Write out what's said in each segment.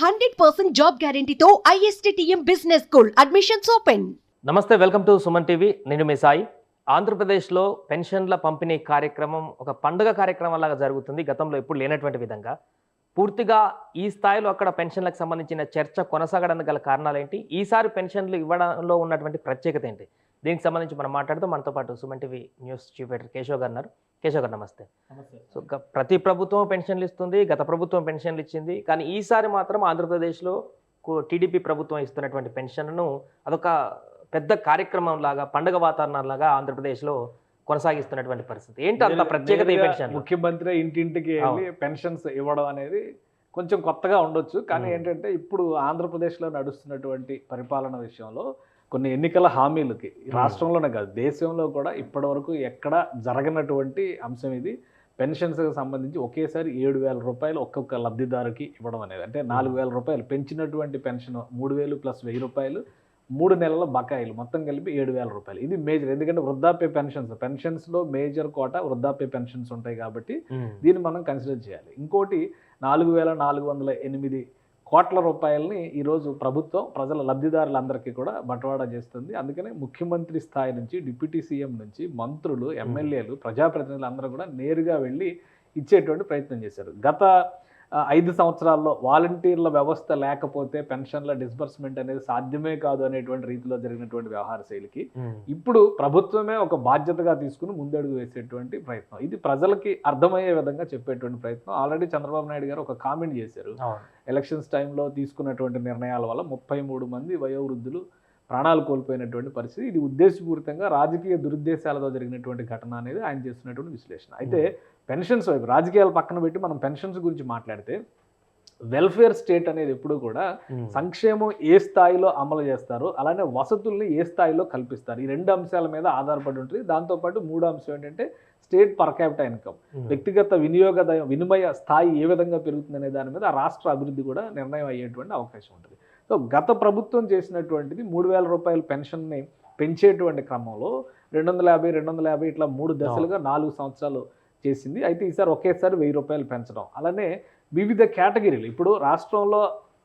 100% job గ్యారంటీతో ISTTM business school admissions open. నమస్తే, welcome to Suman TV. నేను మీ సాయి. ఆంధ్రప్రదేశ్లో పెన్షన్ల పంపిణీ కార్యక్రమం ఒక పండుగ కార్యక్రమం లాగా జరుగుతుంది. గతంలో ఎప్పుడు లేనటువంటి విధంగా పూర్తిగా ఈ స్థాయిలో అక్కడ పెన్షన్లకు సంబంధించిన చర్చ కొనసాగడానికి గల కారణాలు ఏంటి, ఈసారి పెన్షన్లు ఇవ్వడంలో ఉన్నటువంటి ప్రత్యేకత ఏంటి, దీనికి సంబంధించి మనం మాట్లాడుతూ మనతో పాటు Suman TV news chief editor Keshav గారు ఉన్నారు. కేశవ్ గారు నమస్తే. సో ప్రతి ప్రభుత్వం పెన్షన్లు ఇస్తుంది, గత ప్రభుత్వం పెన్షన్లు ఇచ్చింది, కానీ ఈసారి మాత్రం ఆంధ్రప్రదేశ్లో టీడీపీ ప్రభుత్వం ఇస్తున్నటువంటి పెన్షన్ను అదొక పెద్ద కార్యక్రమం లాగా, పండుగ వాతావరణం లాగా ఆంధ్రప్రదేశ్లో కొనసాగిస్తున్నటువంటి పరిస్థితి ఏంటి, అంత ప్రత్యేకత ఈ పెన్షన్? ముఖ్యమంత్రి ఇంటింటికి వెళ్ళి పెన్షన్స్ ఇవ్వడం అనేది కొంచెం కొత్తగా ఉండొచ్చు, కానీ ఏంటంటే ఇప్పుడు ఆంధ్రప్రదేశ్లో నడుస్తున్నటువంటి పరిపాలన విషయంలో కొన్ని ఎన్నికల హామీలకి రాష్ట్రంలోనే కాదు దేశంలో కూడా ఇప్పటివరకు ఎక్కడ జరగనటువంటి అంశం ఇది. పెన్షన్స్కి సంబంధించి ఒకేసారి 7,000 రూపాయలు ఒక్కొక్క లబ్ధిదారుకి ఇవ్వడం అనేది, అంటే 4,000 రూపాయలు పెంచినటువంటి పెన్షన్ 3,000 ప్లస్ 1,000 రూపాయలు, 3 నెలల బకాయిలు మొత్తం కలిపి 7,000 రూపాయలు. ఇది మేజర్, ఎందుకంటే వృద్ధాప్య పెన్షన్స్లో మేజర్ కోట వృద్ధాప్య పెన్షన్స్ ఉంటాయి కాబట్టి దీన్ని మనం కన్సిడర్ చేయాలి. ఇంకోటి 4,408 కోట్ల రూపాయలని ఈరోజు ప్రభుత్వం ప్రజల లబ్ధిదారులందరికీ కూడా బట్వాడా చేస్తుంది. అందుకనే ముఖ్యమంత్రి స్థాయి నుంచి, డిప్యూటీ సీఎం నుంచి మంత్రులు, ఎమ్మెల్యేలు, ప్రజాప్రతినిధులు అందరూ కూడా నేరుగా వెళ్ళి ఇచ్చేటువంటి ప్రయత్నం చేశారు. గత 5 సంవత్సరాల్లో వాలంటీర్ల వ్యవస్థ లేకపోతే పెన్షన్ల డిస్బర్స్మెంట్ అనేది సాధ్యమే కాదు అనేటువంటి రీతిలో జరిగినటువంటి వ్యవహార శైలికి ఇప్పుడు ప్రభుత్వమే ఒక బాధ్యతగా తీసుకుని ముందడుగు వేసేటువంటి ప్రయత్నం, ఇది ప్రజలకి అర్థమయ్యే విధంగా చెప్పేటువంటి ప్రయత్నం. ఆల్రెడీ చంద్రబాబు నాయుడు గారు ఒక కామెంట్ చేశారు, ఎలక్షన్స్ టైంలో తీసుకున్నటువంటి నిర్ణయాల వల్ల 33 మంది వయోవృద్ధులు ప్రాణాలు కోల్పోయినటువంటి పరిస్థితి. ఇది ఉద్దేశపూరితంగా రాజకీయ దురుద్దేశాలతో జరిగినటువంటి ఘటన అనేది ఆయన చేస్తున్నటువంటి విశ్లేషణ. అయితే పెన్షన్స్ వైపు రాజకీయాలు పక్కన పెట్టి మనం పెన్షన్స్ గురించి మాట్లాడితే, వెల్ఫేర్ స్టేట్ అనేది ఎప్పుడు కూడా సంక్షేమం ఏ స్థాయిలో అమలు చేస్తారో అలానే వసతుల్ని ఏ స్థాయిలో కల్పిస్తారు, ఈ 2 అంశాల మీద ఆధారపడి ఉంటుంది. దాంతోపాటు 3వ అంశం ఏంటంటే స్టేట్ పర్ క్యాపిటా ఇన్కమ్, వ్యక్తిగత వినిమయ స్థాయి ఏ విధంగా పెరుగుతుంది అనే దాని మీద ఆ రాష్ట్ర అభివృద్ధి కూడా నిర్ణయం అయ్యేటువంటి అవకాశం ఉంటుంది. సో గత ప్రభుత్వం చేసినటువంటిది 3,000 రూపాయల పెన్షన్ని పెంచేటువంటి క్రమంలో 250 ఇట్లా 3 దశలుగా 4 సంవత్సరాలు చేసింది. అయితే ఈసారి ఒకేసారి 1,000 రూపాయలు పెంచడం, అలానే వివిధ కేటగిరీలు, ఇప్పుడు రాష్ట్రంలో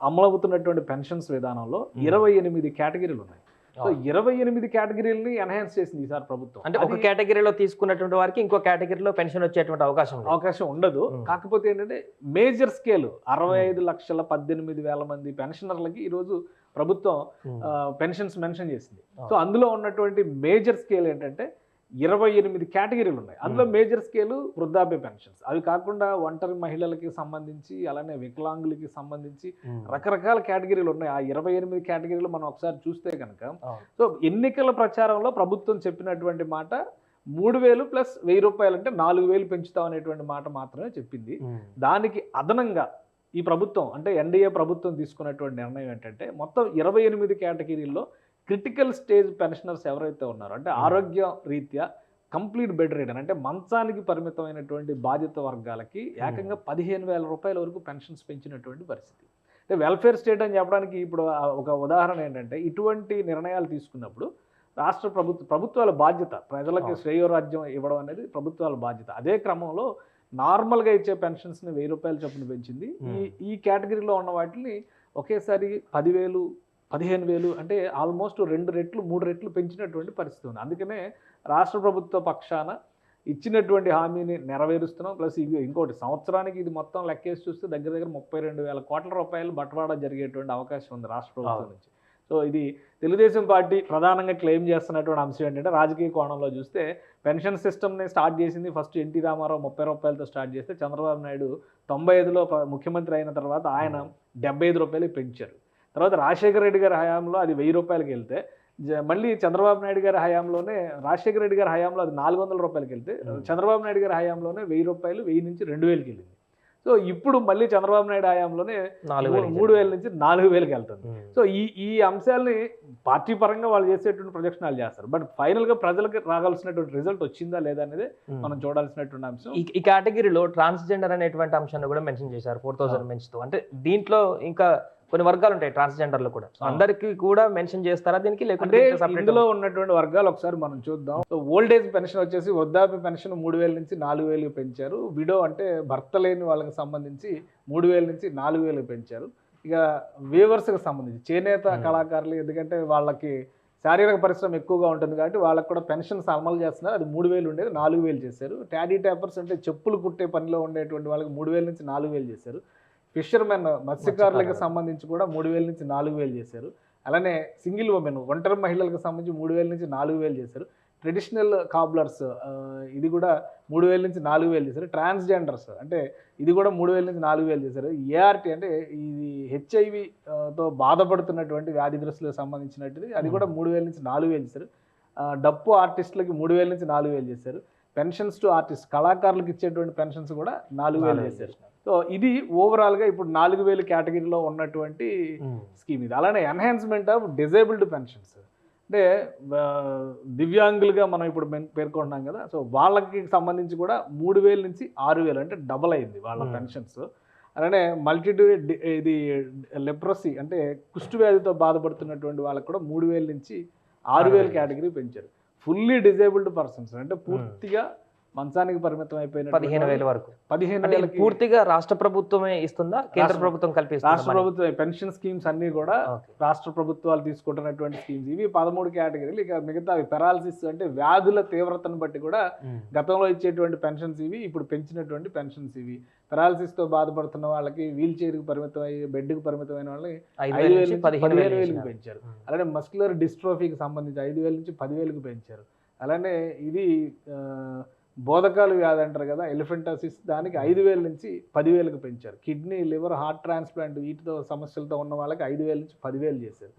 అమలవుతున్నటువంటి పెన్షన్స్ విధానంలో 28 కేటగిరీలు ఉన్నాయి. సో 28 కేటగిరీలని ఎన్హాన్స్ చేసింది ఈసారి ప్రభుత్వం. అంటే ఒక కేటగిరీలో తీసుకున్నటువంటి వారికి ఇంకో కేటగిరీలో పెన్షన్ వచ్చేటువంటి అవకాశం ఉండదు. కాకపోతే ఏంటంటే మేజర్ స్కేల్ 65,18,000 మంది పెన్షనర్లకి ఈరోజు ప్రభుత్వం పెన్షన్స్ మెన్షన్ చేసింది. సో అందులో ఉన్నటువంటి మేజర్ స్కేల్ ఏంటంటే 28 కేటగిరీలు ఉన్నాయి. అందులో మేజర్ స్కేలు వృద్ధాప్య పెన్షన్స్, అవి కాకుండా ఒంటరి మహిళలకి సంబంధించి, అలానే వికలాంగులకి సంబంధించి రకరకాల కేటగిరీలు ఉన్నాయి. ఆ 28 కేటగిరీలు మనం ఒకసారి చూస్తే కనుక, సో ఎన్నికల ప్రచారంలో ప్రభుత్వం చెప్పినటువంటి మాట 3,000 ప్లస్ 1,000 రూపాయలు అంటే 4,000 పెంచుతాం అనేటువంటి మాట మాత్రమే చెప్పింది. దానికి అదనంగా ఈ ప్రభుత్వం అంటే ఎన్డీఏ ప్రభుత్వం తీసుకున్నటువంటి నిర్ణయం ఏంటంటే, మొత్తం 28 కేటగిరీల్లో క్రిటికల్ స్టేజ్ పెన్షనర్స్ ఎవరైతే ఉన్నారో, అంటే ఆరోగ్య రీత్యా కంప్లీట్ బెడ్ రిడన్, అంటే మంచానికి పరిమితమైనటువంటి బాధిత వర్గాలకి ఏకంగా 15,000 రూపాయల వరకు పెన్షన్స్ పెంచినటువంటి పరిస్థితి. అంటే వెల్ఫేర్ స్టేట్ అని చెప్పడానికి ఇప్పుడు ఒక ఉదాహరణ ఏంటంటే, ఇటువంటి నిర్ణయాలు తీసుకున్నప్పుడు రాష్ట్ర ప్రభుత్వాల బాధ్యత, ప్రజలకి శ్రేయోరాజ్యం ఇవ్వడం అనేది ప్రభుత్వాల బాధ్యత. అదే క్రమంలో నార్మల్గా ఇచ్చే పెన్షన్స్ని 1,000 రూపాయలు చొప్పున పెంచింది. ఈ కేటగిరీలో ఉన్న వాటిని ఒకేసారి 10,000, 15,000 అంటే ఆల్మోస్ట్ 2 రెట్లు 3 రెట్లు పెంచినటువంటి పరిస్థితి ఉంది. అందుకనే రాష్ట్ర ప్రభుత్వ పక్షాన ఇచ్చినటువంటి హామీని నెరవేరుస్తున్నాం. ప్లస్ ఇంకోటి సంవత్సరానికి ఇది మొత్తం లెక్కేసి చూస్తే దగ్గర 32,000 కోట్ల రూపాయలు బట్వాడా జరిగేటువంటి అవకాశం ఉంది రాష్ట్ర ప్రభుత్వం నుంచి. సో ఇది తెలుగుదేశం పార్టీ ప్రధానంగా క్లెయిమ్ చేస్తున్నటువంటి అంశం ఏంటంటే, రాజకీయ కోణంలో చూస్తే పెన్షన్ సిస్టమ్ని స్టార్ట్ చేసింది ఫస్ట్ ఎన్టీ రామారావు 30 రూపాయలతో స్టార్ట్ చేస్తే, చంద్రబాబు నాయుడు 95లో ముఖ్యమంత్రి అయిన తర్వాత ఆయన 75 రూపాయలు పెంచారు. తర్వాత రాజశేఖర రెడ్డి గారి హయాంలో అది 1,000 రూపాయలకి వెళ్తే, మళ్ళీ చంద్రబాబు నాయుడు గారి హయాంలోనే, రాజశేఖర రెడ్డి గారి హయాంలో అది 400 రూపాయలకి వెళ్తే, చంద్రబాబు నాయుడు గారి హయాంలోనే 1,000 రూపాయలు 1,000 నుంచి 2,000కి వెళ్ళింది. సో ఇప్పుడు మళ్ళీ చంద్రబాబు నాయుడు హయాంలోనే 3,000 నుంచి 4,000కి వెళ్తుంది. సో ఈ అంశాలని పార్టీ పరంగా వాళ్ళు చేసేటువంటి ప్రొజెక్షనాలు చేస్తారు, బట్ ఫైనల్గా ప్రజలకు రావాల్సినటువంటి రిజల్ట్ వచ్చిందా లేదా అనేది మనం చూడాల్సినటువంటి అంశం. ఈ కేటగిరీలో ట్రాన్స్జెండర్ అనేటువంటి అంశాన్ని కూడా మెన్షన్ చేశారు 4,000 పెంచుతూ. అంటే దీంట్లో ఇంకా కొన్ని వర్గాలు ఉంటాయి ట్రాన్స్జెండర్లు కూడా, అందరికీ కూడా మెన్షన్ చేస్తారా దీనికి, లేకుంటే ఇందులో ఉన్నటువంటి వర్గాలు ఒకసారి మనం చూద్దాం. సో ఓల్డ్ ఏజ్ పెన్షన్ వచ్చేసి వృద్ధాప్య పెన్షన్ 3,000 నుంచి 4,000 పెంచారు. విడో అంటే భర్త లేని వాళ్ళకి సంబంధించి 3,000 నుంచి 4,000 పెంచారు. ఇక వీవర్స్కి సంబంధించి చేనేత కళాకారులు, ఎందుకంటే వాళ్ళకి శారీరక పరిశ్రమ ఎక్కువగా ఉంటుంది కాబట్టి వాళ్ళకి కూడా పెన్షన్స్ అమలు చేస్తున్నారు. అది 3,000 ఉండేది 4,000 చేశారు. ట్యాడీ ట్యాపర్స్ అంటే చెప్పులు కుట్టే పనిలో ఉండేటువంటి వాళ్ళకి 3,000 నుంచి 4,000 చేశారు. ఫిషర్మెన్ మత్స్యకారులకు సంబంధించి కూడా 3,000 నుంచి 4,000 చేశారు. అలానే సింగిల్ ఉమెన్ ఒంటరి మహిళలకు సంబంధించి 3,000 నుంచి 4,000 చేశారు. ట్రెడిషనల్ కాబ్లర్స్ ఇది కూడా 3,000 నుంచి 4,000 చేశారు. ట్రాన్స్జెండర్స్ అంటే ఇది కూడా 3,000 నుంచి 4,000 చేశారు. ఏఆర్టీ అంటే ఇది హెచ్ఐవితో బాధపడుతున్నటువంటి వ్యాధిగ్రస్తులకు సంబంధించినట్టుది, అది కూడా 3,000 నుంచి 4,000 చేశారు. డప్పు ఆర్టిస్టులకి 3,000 నుంచి 4,000 చేశారు. పెన్షన్స్ టు ఆర్టిస్ట్ కళాకారులకు ఇచ్చేటువంటి పెన్షన్స్ కూడా 4,000 చేశారు. సో ఇది ఓవరాల్గా ఇప్పుడు 4,000 కేటగిరీలో ఉన్నటువంటి స్కీమ్ ఇది. అలానే ఎన్హాన్స్మెంట్ ఆఫ్ డిజేబుల్డ్ పెన్షన్స్ అంటే దివ్యాంగులుగా మనం ఇప్పుడు పేర్కొంటున్నాం కదా, సో వాళ్ళకి సంబంధించి కూడా 3,000 నుంచి 6,000 అంటే డబల్ అయింది వాళ్ళ పెన్షన్స్. అలానే ఇది లెప్రసీ అంటే కుష్టు వ్యాధితో బాధపడుతున్నటువంటి వాళ్ళకి కూడా 3,000 నుంచి 6,000 కేటగిరీ పెంచారు. ఫుల్లీ డిజేబుల్డ్ పర్సన్స్ అంటే పూర్తిగా మంచానికి పరిమితం అయిపోయిన 15,000 వరకు. 15,000 పూర్తిగా రాష్ట్ర ప్రభుత్వమే ఇస్తుందా, కేంద్ర ప్రభుత్వం కల్పిస్తుందా? రాష్ట్ర ప్రభుత్వం పెన్షన్ స్కీమ్స్ అన్ని కూడా రాష్ట్ర ప్రభుత్వాలు తీసుకుంటున్నటువంటి స్కీమ్స్ ఇవి. 13 కేటగిరీలు. ఇక మిగతా పెరాలసిస్ అంటే వ్యాధుల తీవ్రతను బట్టి కూడా గతంలో ఇచ్చేటువంటి పెన్షన్స్ ఇవి, ఇప్పుడు పెంచినటువంటి పెన్షన్స్ ఇవి. పెరాలసిస్ తో బాధపడుతున్న వాళ్ళకి వీల్ చైర్ కి పరిమితం అయ్యి బెడ్కి పరిమితమైన వాళ్ళకి 5,000 నుంచి 15,000 పెంచారు. అలానే మస్కులర్ డిస్ట్రోఫీకి సంబంధించి 5,000 నుంచి 10,000 పెంచారు. అలానే ఇది బోధకాలు వ్యాధి అంటారు కదా, ఎలిఫెంటాసిస్, దానికి 5,000 నుంచి 10,000 పెంచారు. కిడ్నీ, లివర్, హార్ట్ ట్రాన్స్ప్లాంట్ వీటితో సమస్యలతో ఉన్న వాళ్ళకి 5,000 నుంచి 10,000 చేశారు.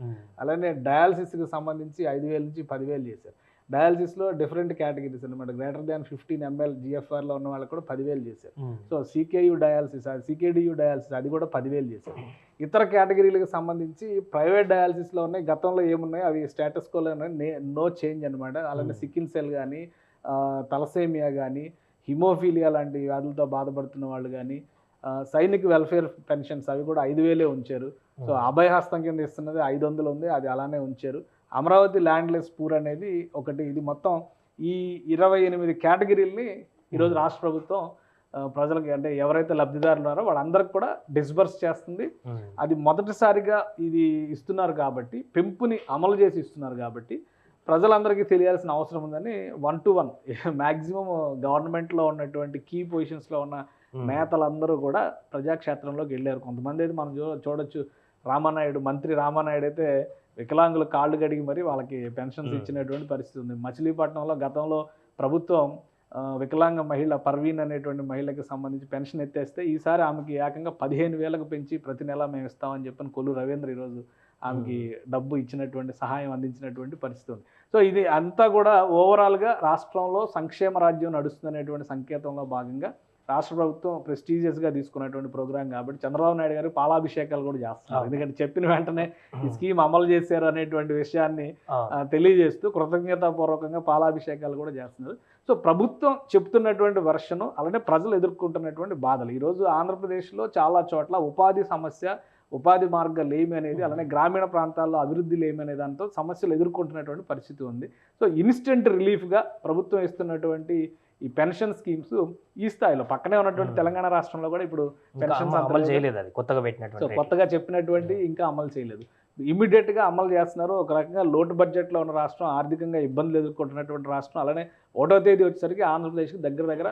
అలానే డయాలసిస్కి సంబంధించి 5,000 నుంచి 10,000 చేశారు. డయాలసిస్లో డిఫరెంట్ కేటగిరీస్ అనమాట. గ్రేటర్ దాన్ 15 ml GFRలో ఉన్న వాళ్ళకి కూడా 10,000 చేశారు. సో సికేయు డయాలసిస్, సికేడియు డయాలసిస్ అది కూడా 10,000 చేశారు. ఇతర కేటగిరీలకు సంబంధించి ప్రైవేట్ డయాలసిస్లో ఉన్నాయి, గతంలో ఏమున్నాయి అవి స్టేటస్ కోలో ఉన్నాయి, నో చేంజ్ అనమాట. అలానే సికిల్ సెల్ కానీ, తలసేమియా కానీ, హిమోఫీలియా లాంటి వ్యాధులతో బాధపడుతున్న వాళ్ళు కానీ, సైనిక్ వెల్ఫేర్ పెన్షన్స్ అవి కూడా 5,000 ఉంచారు. సో అభయహస్తం కింద ఇస్తున్నది 500 ఉంది, అది అలానే ఉంచారు. అమరావతి ల్యాండ్లెస్ పూర్ అనేది ఒకటి. ఇది మొత్తం ఈ 28 కేటగిరీలని ఈరోజు రాష్ట్ర ప్రభుత్వం ప్రజలకి అంటే ఎవరైతే లబ్ధిదారులు ఉన్నారో వాళ్ళందరికి కూడా డిస్బర్స్ చేస్తుంది. అది మొదటిసారిగా ఇది ఇస్తున్నారు కాబట్టి, పెంపుని అమలు చేసి ఇస్తున్నారు కాబట్టి ప్రజలందరికీ తెలియాల్సిన అవసరం ఉందని 1 to 1 మ్యాక్సిమం గవర్నమెంట్లో ఉన్నటువంటి కీ పొజిషన్స్లో ఉన్న నేతలందరూ కూడా ప్రజాక్షేత్రంలోకి వెళ్ళారు. కొంతమంది అయితే మనం చూడొచ్చు, రామానాయుడు, మంత్రి రామానాయుడు అయితే వికలాంగుల కాళ్ళు గడిగి మరి వాళ్ళకి పెన్షన్స్ ఇచ్చినటువంటి పరిస్థితి ఉంది. మచిలీపట్నంలో గతంలో ప్రభుత్వం వికలాంగ మహిళ పర్వీన్ అనేటువంటి మహిళకి సంబంధించి పెన్షన్ ఎత్తేస్తే ఈసారి ఆమెకి ఏకంగా 15,000 పెంచి ప్రతి నెల మేము ఇస్తామని చెప్పని కొల్లు రవీంద్ర ఈరోజు ఆమెకి డబ్బు ఇచ్చినటువంటి సహాయం అందించినటువంటి పరిస్థితి ఉంది. సో ఇది అంతా కూడా ఓవరాల్గా రాష్ట్రంలో సంక్షేమ రాజ్యం నడుస్తుందనేటువంటి సంకేతంలో భాగంగా రాష్ట్ర ప్రభుత్వం ప్రెస్టీజియస్గా తీసుకున్నటువంటి ప్రోగ్రాం కాబట్టి చంద్రబాబు నాయుడు గారు పాలాభిషేకాలు కూడా చేస్తున్నారు. ఎందుకంటే చెప్పిన వెంటనే ఈ స్కీమ్ అమలు చేశారు అనేటువంటి విషయాన్ని తెలియజేస్తూ కృతజ్ఞతాపూర్వకంగా పాలాభిషేకాలు కూడా చేస్తున్నారు. సో ప్రభుత్వం చెప్తున్నటువంటి వెర్షను అలానే ప్రజలు ఎదుర్కొంటున్నటువంటి బాధలు. ఈరోజు ఆంధ్రప్రదేశ్లో చాలా చోట్ల ఉపాధి సమస్య, ఉపాధి మార్గాలు ఏమి అనేది, అలానే గ్రామీణ ప్రాంతాల్లో అభివృద్ధి లేమి అనే దాంతో సమస్యలు ఎదుర్కొంటున్నటువంటి పరిస్థితి ఉంది. సో ఇన్స్టెంట్ రిలీఫ్గా ప్రభుత్వం ఇస్తున్నటువంటి ఈ పెన్షన్ స్కీమ్స్ ఈ స్థాయిలో పక్కనే ఉన్నటువంటి తెలంగాణ రాష్ట్రంలో కూడా ఇప్పుడు పెన్షన్స్ అమలు చేయలేదు, అది కొత్తగా పెట్టినటువంటి, కొత్తగా చెప్పినటువంటి ఇంకా అమలు చేయలేదు. ఇమ్మీడియట్గా అమలు చేస్తున్నారు. ఒక రకంగా లోటు బడ్జెట్లో ఉన్న రాష్ట్రం, ఆర్థికంగా ఇబ్బందులు ఎదుర్కొంటున్నటువంటి రాష్ట్రం. అలానే 1వ తేదీ వచ్చేసరికి ఆంధ్రప్రదేశ్కి దగ్గర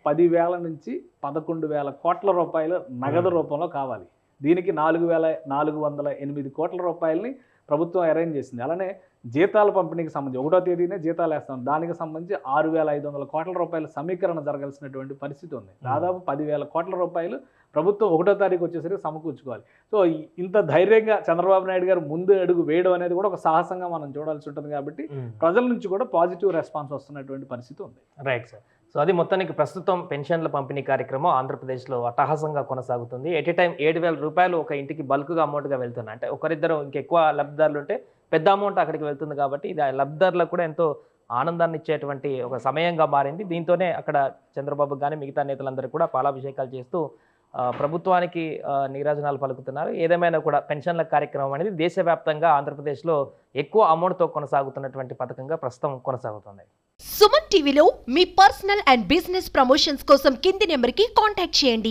10,000 నుంచి 11,000 కోట్ల రూపాయలు నగదు రూపంలో కావాలి. దీనికి 4,408 కోట్ల రూపాయలని ప్రభుత్వం అరేంజ్ చేసింది. అలానే జీతాల పంపిణీకి సంబంధించి 1వ తేదీనే జీతాలు వేస్తాం, దానికి సంబంధించి 6,500 కోట్ల రూపాయల సమీకరణ జరగాల్సినటువంటి పరిస్థితి ఉంది. దాదాపు 10,000 కోట్ల రూపాయలు ప్రభుత్వం 1వ తారీఖు వచ్చేసరికి సమకూర్చుకోవాలి. సో ఇంత ధైర్యంగా చంద్రబాబు నాయుడు గారు ముందు అడుగు వేయడం అనేది కూడా ఒక సాహసంగా మనం చూడాల్సి ఉంటుంది. కాబట్టి ప్రజల నుంచి కూడా పాజిటివ్ రెస్పాన్స్ వస్తున్నటువంటి పరిస్థితి ఉంది. Right sir. సో అది మొత్తానికి ప్రస్తుతం పెన్షన్ల పంపిణీ కార్యక్రమం ఆంధ్రప్రదేశ్లో అట్టహాసంగా కొనసాగుతుంది. ఎట్ ఏ టైం 7,000 రూపాయలు ఒక ఇంటికి బల్క్గా అమౌంట్గా వెళ్తున్నాయి. అంటే ఒకరిద్దరు ఇంకెక్కువ లబ్ధిదారులు ఉంటే పెద్ద అమౌంట్ అక్కడికి వెళ్తుంది కాబట్టి ఇది లబ్ధిదారులకు కూడా ఎంతో ఆనందాన్ని ఇచ్చేటువంటి ఒక సమయంగా మారింది. దీంతోనే అక్కడ చంద్రబాబు కానీ మిగతా నేతలందరూ కూడా పాలాభిషేకాలు చేస్తూ ప్రభుత్వానికి నీరాజనాలు పలుకుతున్నారు. ఏదేమైనా కూడా పెన్షన్ల కార్యక్రమం అనేది దేశవ్యాప్తంగా ఆంధ్రప్రదేశ్లో ఎక్కువ అమౌంట్తో కొనసాగుతున్నటువంటి పథకంగా ప్రస్తుతం కొనసాగుతుంది. సుమన్ టీవీలో మీ పర్సనల్ అండ్ బిజినెస్ ప్రమోషన్స్ కోసం కింది నెంబర్కి కాంటాక్ట్ చేయండి.